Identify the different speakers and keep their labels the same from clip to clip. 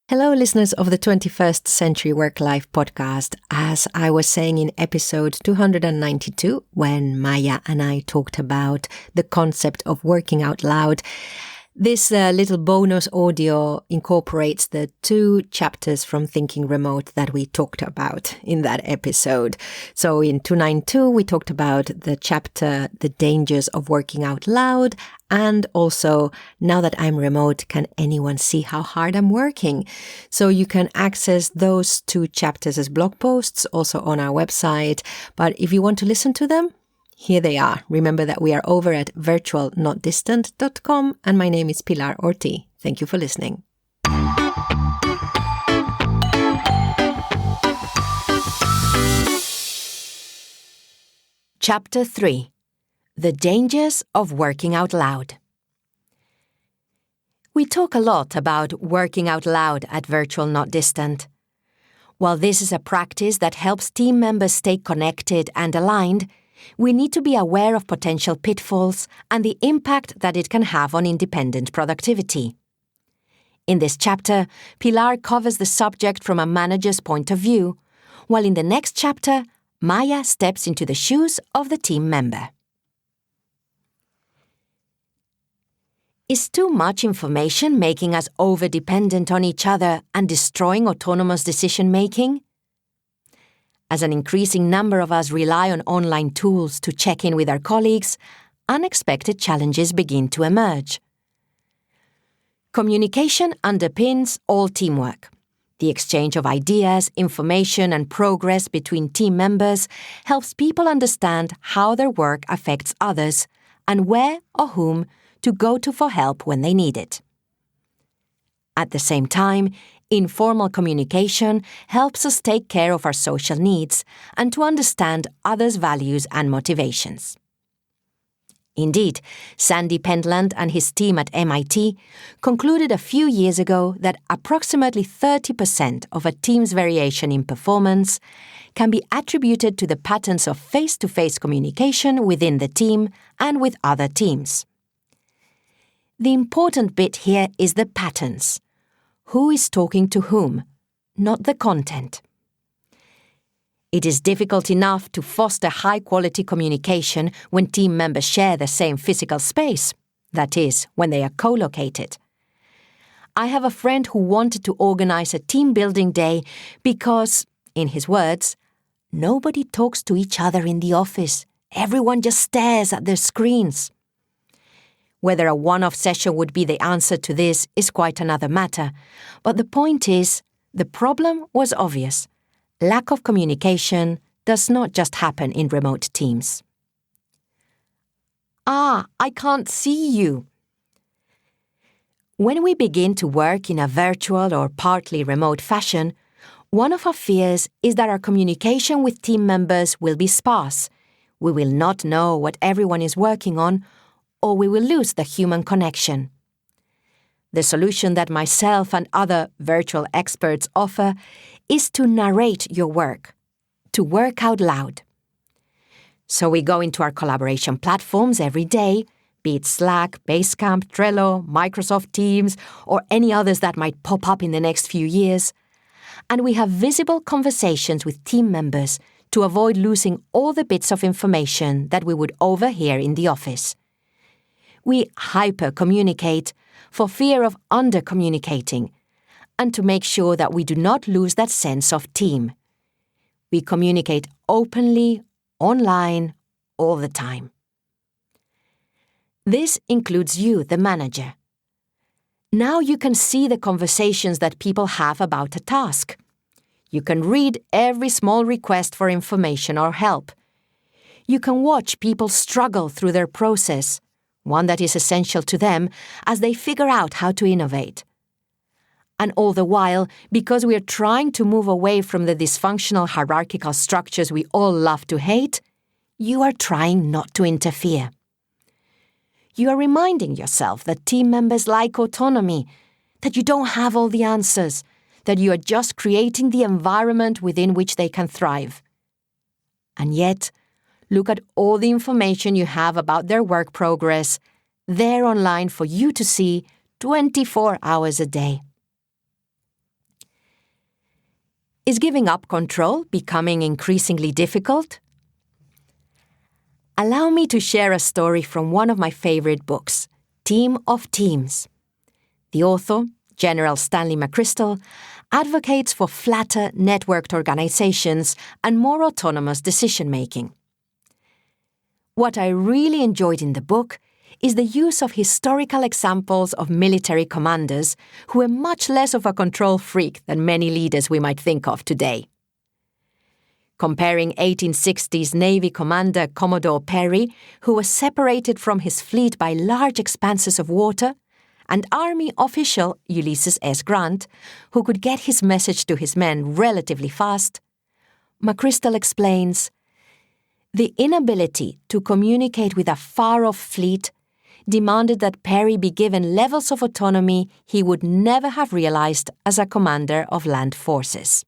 Speaker 1: Hello, listeners of the 21st Century Work-Life podcast. As I was saying in episode 292, when Maya and I talked about the concept of working out loud, this little bonus audio incorporates the 2 chapters from Thinking Remote that we talked about in that episode. So in 292, we talked about the chapter, The Dangers of Working Out Loud, and also, Now That I'm Remote, Can Anyone See How Hard I'm Working? So you can access those 2 chapters as blog posts also on our website. But if you want to listen to them, here they are. Remember that we are over at virtualnotdistant.com, and my name is Pilar Orti. Thank you for listening. Chapter 3. The Dangers of Working Out Loud. We talk a lot about working out loud at Virtual Not Distant. While this is a practice that helps team members stay connected and aligned, we need to be aware of potential pitfalls and the impact that it can have on independent productivity. In this chapter, Pilar covers the subject from a manager's point of view, while in the next chapter, Maya steps into the shoes of the team member. Is too much information making us over-dependent on each other and destroying autonomous decision-making? As an increasing number of us rely on online tools to check in with our colleagues, unexpected challenges begin to emerge. Communication underpins all teamwork. The exchange of ideas, information, and progress between team members helps people understand how their work affects others and where or whom to go to for help when they need it. At the same time, informal communication helps us take care of our social needs and to understand others' values and motivations. Indeed, Sandy Pentland and his team at MIT concluded a few years ago that approximately 30% of a team's variation in performance can be attributed to the patterns of face-to-face communication within the team and with other teams. The important bit here is the patterns. Who is talking to whom, not the content. It is difficult enough to foster high-quality communication when team members share the same physical space, that is, when they are co-located. I have a friend who wanted to organize a team-building day because, in his words, nobody talks to each other in the office. Everyone just stares at their screens. Whether a one-off session would be the answer to this is quite another matter, but the point is, the problem was obvious. Lack of communication does not just happen in remote teams. I can't see you. When we begin to work in a virtual or partly remote fashion, one of our fears is that our communication with team members will be sparse. We will not know what everyone is working on, or we will lose the human connection. The solution that myself and other virtual experts offer is to narrate your work, to work out loud. So we go into our collaboration platforms every day, be it Slack, Basecamp, Trello, Microsoft Teams, or any others that might pop up in the next few years, and we have visible conversations with team members to avoid losing all the bits of information that we would overhear in the office. We hyper-communicate for fear of under-communicating and to make sure that we do not lose that sense of team. We communicate openly, online, all the time. This includes you, the manager. Now you can see the conversations that people have about a task. You can read every small request for information or help. You can watch people struggle through their process, one that is essential to them as they figure out how to innovate. And all the while, because we are trying to move away from the dysfunctional hierarchical structures we all love to hate, you are trying not to interfere. You are reminding yourself that team members like autonomy, that you don't have all the answers, that you are just creating the environment within which they can thrive. And yet, look at all the information you have about their work progress, there online for you to see 24 hours a day. Is giving up control becoming increasingly difficult? Allow me to share a story from one of my favorite books, Team of Teams. The author, General Stanley McChrystal, advocates for flatter, networked organizations and more autonomous decision-making. What I really enjoyed in the book is the use of historical examples of military commanders who were much less of a control freak than many leaders we might think of today. Comparing 1860s Navy commander Commodore Perry, who was separated from his fleet by large expanses of water, and Army official Ulysses S. Grant, who could get his message to his men relatively fast, McChrystal explains, the inability to communicate with a far-off fleet demanded that Perry be given levels of autonomy he would never have realized as a commander of land forces.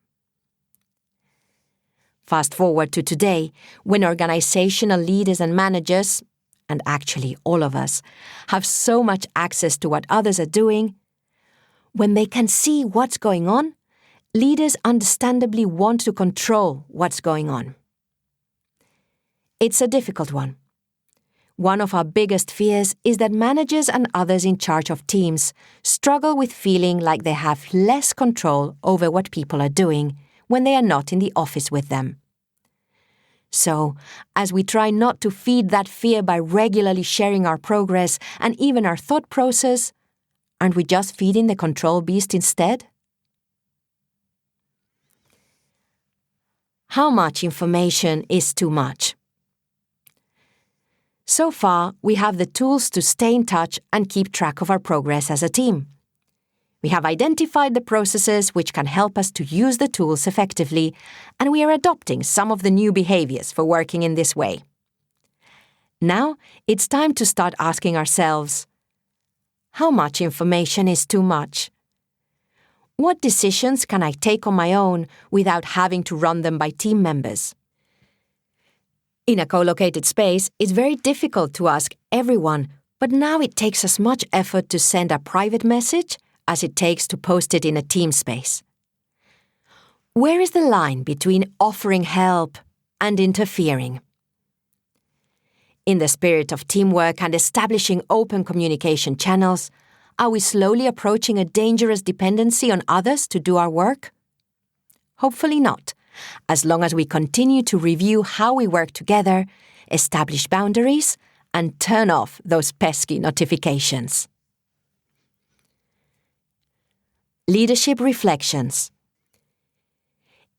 Speaker 1: Fast forward to today, when organizational leaders and managers, and actually all of us, have so much access to what others are doing. When they can see what's going on, leaders understandably want to control what's going on. It's a difficult one. One of our biggest fears is that managers and others in charge of teams struggle with feeling like they have less control over what people are doing when they are not in the office with them. So, as we try not to feed that fear by regularly sharing our progress and even our thought process, aren't we just feeding the control beast instead? How much information is too much? So far, we have the tools to stay in touch and keep track of our progress as a team. We have identified the processes which can help us to use the tools effectively, and we are adopting some of the new behaviors for working in this way. Now, it's time to start asking ourselves, how much information is too much? What decisions can I take on my own without having to run them by team members? In a co-located space, it's very difficult to ask everyone, but now it takes as much effort to send a private message as it takes to post it in a team space. Where is the line between offering help and interfering? In the spirit of teamwork and establishing open communication channels, are we slowly approaching a dangerous dependency on others to do our work? Hopefully not, as long as we continue to review how we work together, establish boundaries, and turn off those pesky notifications. Leadership Reflections.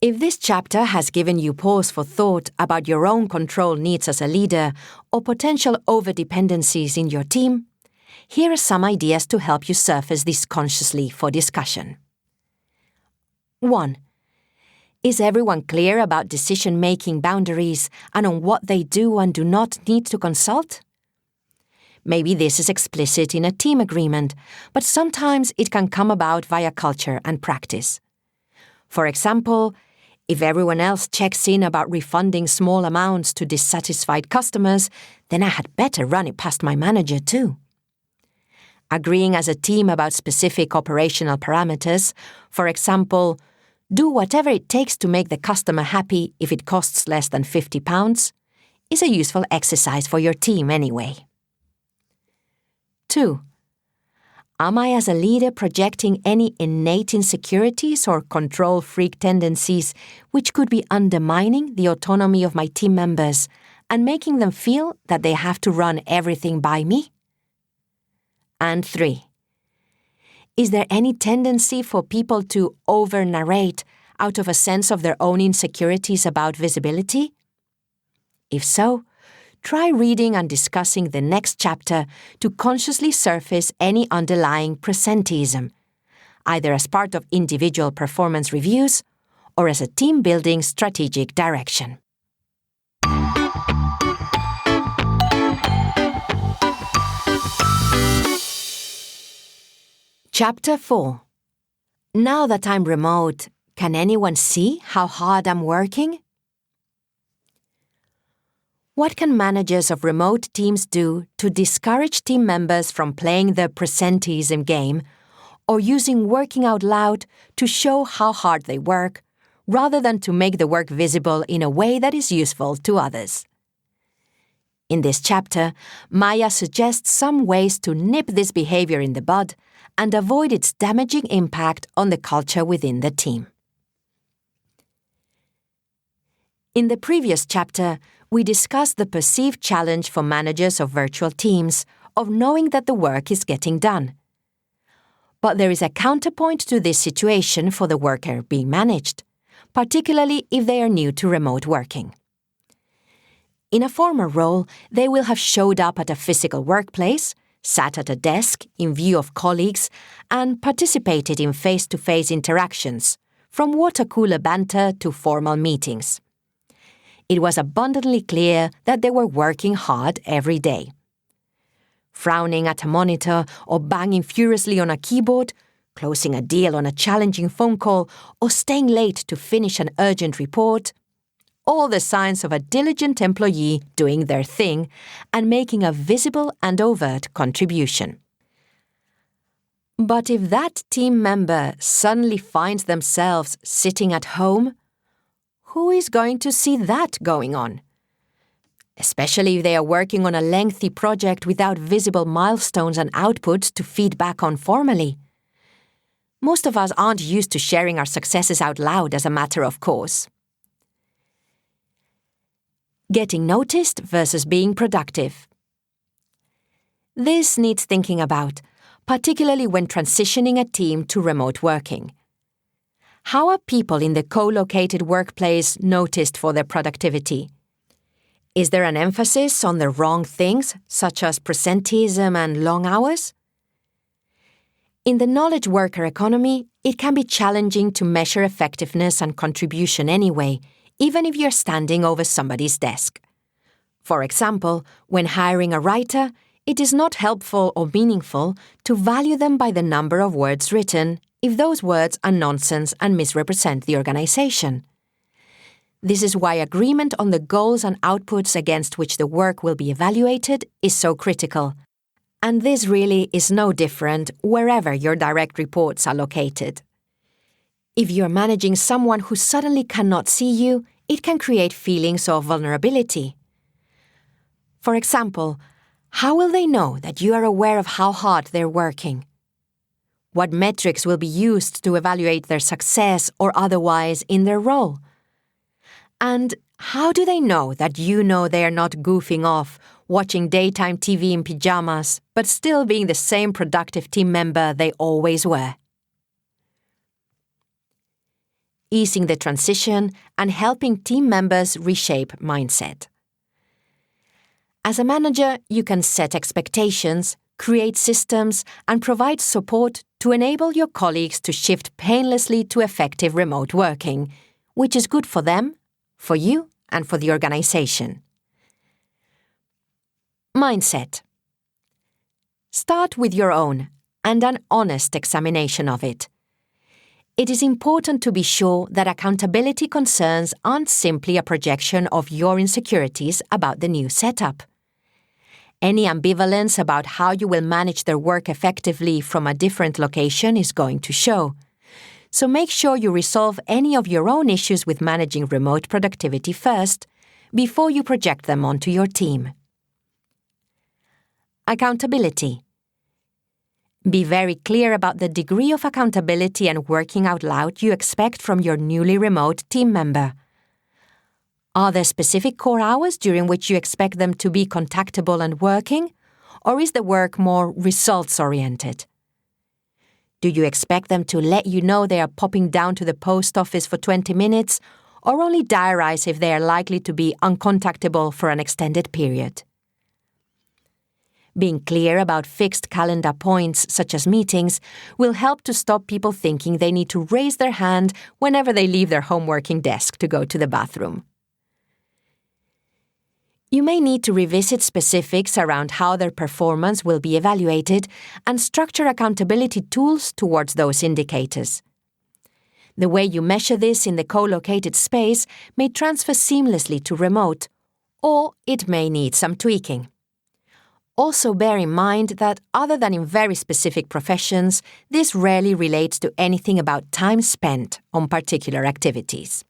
Speaker 1: If this chapter has given you pause for thought about your own control needs as a leader or potential overdependencies in your team, here are some ideas to help you surface this consciously for discussion. 1. Is everyone clear about decision-making boundaries and on what they do and do not need to consult? Maybe this is explicit in a team agreement, but sometimes it can come about via culture and practice. For example, if everyone else checks in about refunding small amounts to dissatisfied customers, then I had better run it past my manager too. Agreeing as a team about specific operational parameters, for example, do whatever it takes to make the customer happy if it costs less than £50, is a useful exercise for your team anyway. 2. Am I as a leader projecting any innate insecurities or control freak tendencies which could be undermining the autonomy of my team members and making them feel that they have to run everything by me? And 3. Is there any tendency for people to over-narrate out of a sense of their own insecurities about visibility? If so, try reading and discussing the next chapter to consciously surface any underlying presenteeism, either as part of individual performance reviews or as a team-building strategic direction. Chapter 4. Now that I'm remote, can anyone see how hard I'm working? What can managers of remote teams do to discourage team members from playing the presenteeism game or using working out loud to show how hard they work rather than to make the work visible in a way that is useful to others. In this chapter, Maya suggests some ways to nip this behavior in the bud and avoid its damaging impact on the culture within the team. In the previous chapter, we discussed the perceived challenge for managers of virtual teams of knowing that the work is getting done. But there is a counterpoint to this situation for the worker being managed, particularly if they are new to remote working. In a former role, they will have showed up at a physical workplace, sat at a desk in view of colleagues, and participated in face-to-face interactions, from water cooler banter to formal meetings. It was abundantly clear that they were working hard every day. Frowning at a monitor or banging furiously on a keyboard, closing a deal on a challenging phone call, or staying late to finish an urgent report, all the signs of a diligent employee doing their thing and making a visible and overt contribution. But if that team member suddenly finds themselves sitting at home, who is going to see that going on? Especially if they are working on a lengthy project without visible milestones and outputs to feed back on formally. Most of us aren't used to sharing our successes out loud as a matter of course. Getting noticed versus being productive. This needs thinking about, particularly when transitioning a team to remote working. How are people in the co-located workplace noticed for their productivity? Is there an emphasis on the wrong things, such as presenteeism and long hours? In the knowledge worker economy, it can be challenging to measure effectiveness and contribution anyway, even if you're standing over somebody's desk. For example, when hiring a writer, it is not helpful or meaningful to value them by the number of words written if those words are nonsense and misrepresent the organization. This is why agreement on the goals and outputs against which the work will be evaluated is so critical. And this really is no different wherever your direct reports are located. If you're managing someone who suddenly cannot see you, it can create feelings of vulnerability. For example, how will they know that you are aware of how hard they're working? What metrics will be used to evaluate their success or otherwise in their role? And how do they know that you know they are not goofing off, watching daytime TV in pajamas, but still being the same productive team member they always were? Easing the transition and helping team members reshape mindset. As a manager, you can set expectations, create systems, and provide support to enable your colleagues to shift painlessly to effective remote working, which is good for them, for you, and for the organization. Mindset. Start with your own and an honest examination of it. It is important to be sure that accountability concerns aren't simply a projection of your insecurities about the new setup. Any ambivalence about how you will manage their work effectively from a different location is going to show. So make sure you resolve any of your own issues with managing remote productivity first, before you project them onto your team. Accountability. Be very clear about the degree of accountability and working out loud you expect from your newly remote team member. Are there specific core hours during which you expect them to be contactable and working, or is the work more results-oriented? Do you expect them to let you know they are popping down to the post office for 20 minutes, or only diarize if they are likely to be uncontactable for an extended period? Being clear about fixed calendar points, such as meetings, will help to stop people thinking they need to raise their hand whenever they leave their home working desk to go to the bathroom. You may need to revisit specifics around how their performance will be evaluated and structure accountability tools towards those indicators. The way you measure this in the co-located space may transfer seamlessly to remote, or it may need some tweaking. Also bear in mind that other than in very specific professions, this rarely relates to anything about time spent on particular activities.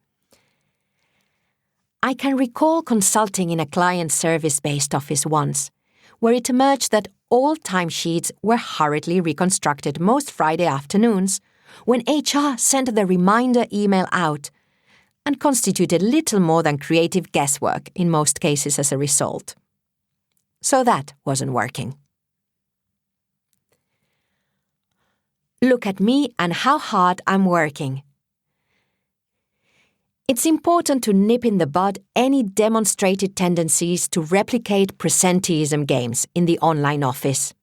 Speaker 1: I can recall consulting in a client service-based office once, where it emerged that all timesheets were hurriedly reconstructed most Friday afternoons when HR sent the reminder email out, and constituted little more than creative guesswork in most cases as a result. So that wasn't working. Look at me and how hard I'm working. It's important to nip in the bud any demonstrated tendencies to replicate presenteeism games in the online office.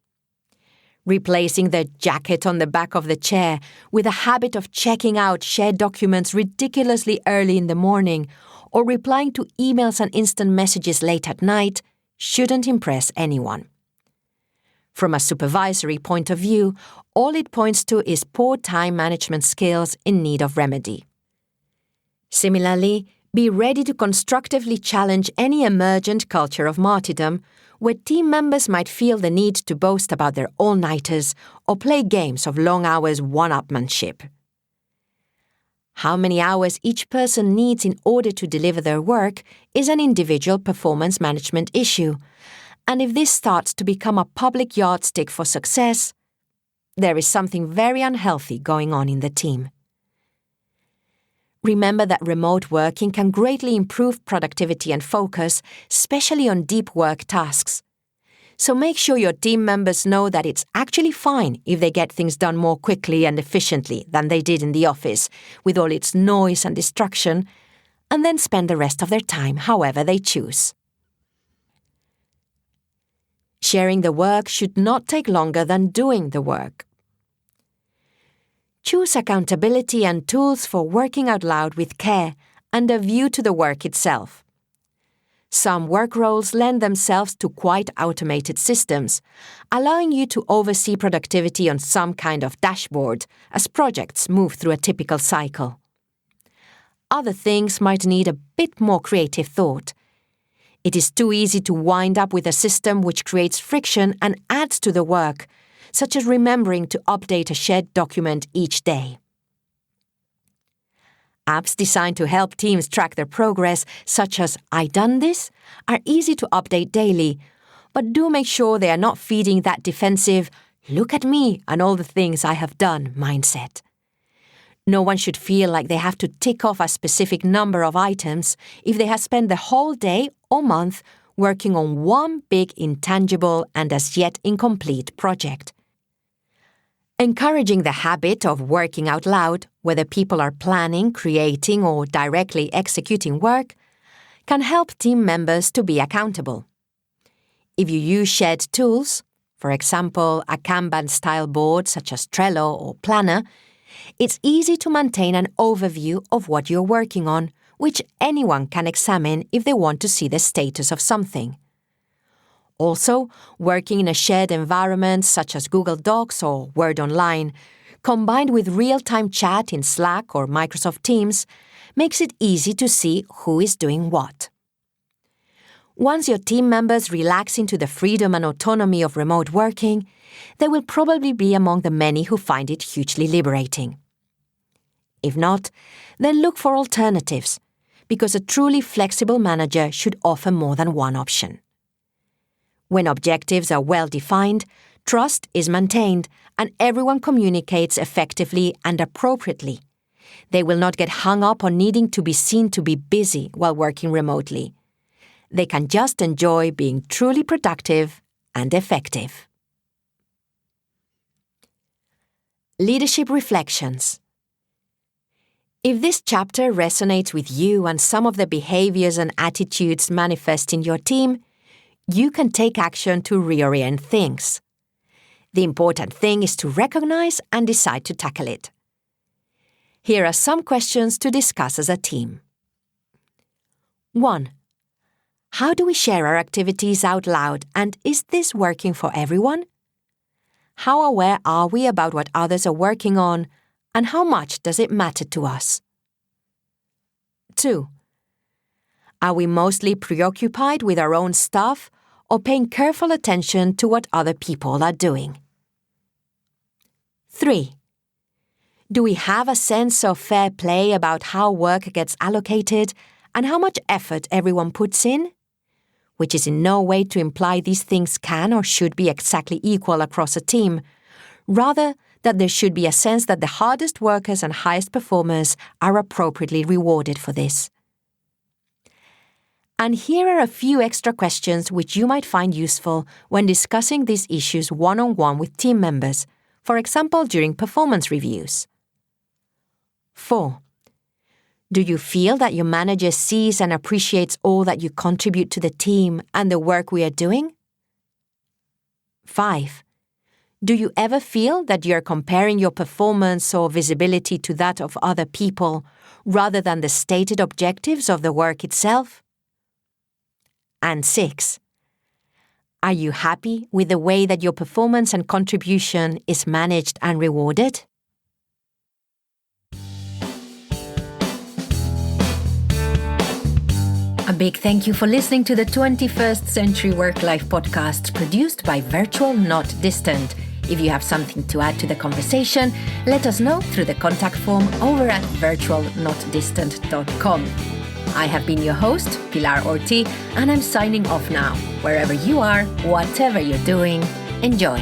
Speaker 1: Replacing the jacket on the back of the chair with a habit of checking out shared documents ridiculously early in the morning or replying to emails and instant messages late at night shouldn't impress anyone. From a supervisory point of view, all it points to is poor time management skills in need of remedy. Similarly, be ready to constructively challenge any emergent culture of martyrdom where team members might feel the need to boast about their all-nighters or play games of long hours one-upmanship. How many hours each person needs in order to deliver their work is an individual performance management issue, and if this starts to become a public yardstick for success, there is something very unhealthy going on in the team. Remember that remote working can greatly improve productivity and focus, especially on deep work tasks. So make sure your team members know that it's actually fine if they get things done more quickly and efficiently than they did in the office, with all its noise and distraction, and then spend the rest of their time however they choose. Sharing the work should not take longer than doing the work. Choose accountability and tools for working out loud with care and a view to the work itself. Some work roles lend themselves to quite automated systems, allowing you to oversee productivity on some kind of dashboard as projects move through a typical cycle. Other things might need a bit more creative thought. It is too easy to wind up with a system which creates friction and adds to the work, such as remembering to update a shared document each day. Apps designed to help teams track their progress, such as I Done This, are easy to update daily, but do make sure they are not feeding that defensive, look at me and all the things I have done mindset. No one should feel like they have to tick off a specific number of items if they have spent the whole day or month working on one big intangible and as yet incomplete project. Encouraging the habit of working out loud, whether people are planning, creating, or directly executing work, can help team members to be accountable. If you use shared tools, for example, a Kanban-style board such as Trello or Planner, it's easy to maintain an overview of what you're working on, which anyone can examine if they want to see the status of something. Also, working in a shared environment such as Google Docs or Word Online, combined with real-time chat in Slack or Microsoft Teams, makes it easy to see who is doing what. Once your team members relax into the freedom and autonomy of remote working, they will probably be among the many who find it hugely liberating. If not, then look for alternatives, because a truly flexible manager should offer more than one option. When objectives are well defined, trust is maintained and everyone communicates effectively and appropriately. They will not get hung up on needing to be seen to be busy while working remotely. They can just enjoy being truly productive and effective. Leadership Reflections. If this chapter resonates with you and some of the behaviors and attitudes manifest in your team, you can take action to reorient things. The important thing is to recognize and decide to tackle it. Here are some questions to discuss as a team. 1. How do we share our activities out loud, and is this working for everyone? How aware are we about what others are working on, and how much does it matter to us? 2. Are we mostly preoccupied with our own stuff, or paying careful attention to what other people are doing. 3. Do we have a sense of fair play about how work gets allocated and how much effort everyone puts in? Which is in no way to imply these things can or should be exactly equal across a team. Rather, that there should be a sense that the hardest workers and highest performers are appropriately rewarded for this. And here are a few extra questions which you might find useful when discussing these issues one-on-one with team members, for example during performance reviews. 4. Do you feel that your manager sees and appreciates all that you contribute to the team and the work we are doing? 5. Do you ever feel that you're comparing your performance or visibility to that of other people rather than the stated objectives of the work itself? And 6. Are you happy with the way that your performance and contribution is managed and rewarded? A big thank you for listening to the 21st Century Work-Life podcast produced by Virtual Not Distant. If you have something to add to the conversation, let us know through the contact form over at virtualnotdistant.com. I have been your host, Pilar Orti, and I'm signing off now. Wherever you are, whatever you're doing, enjoy.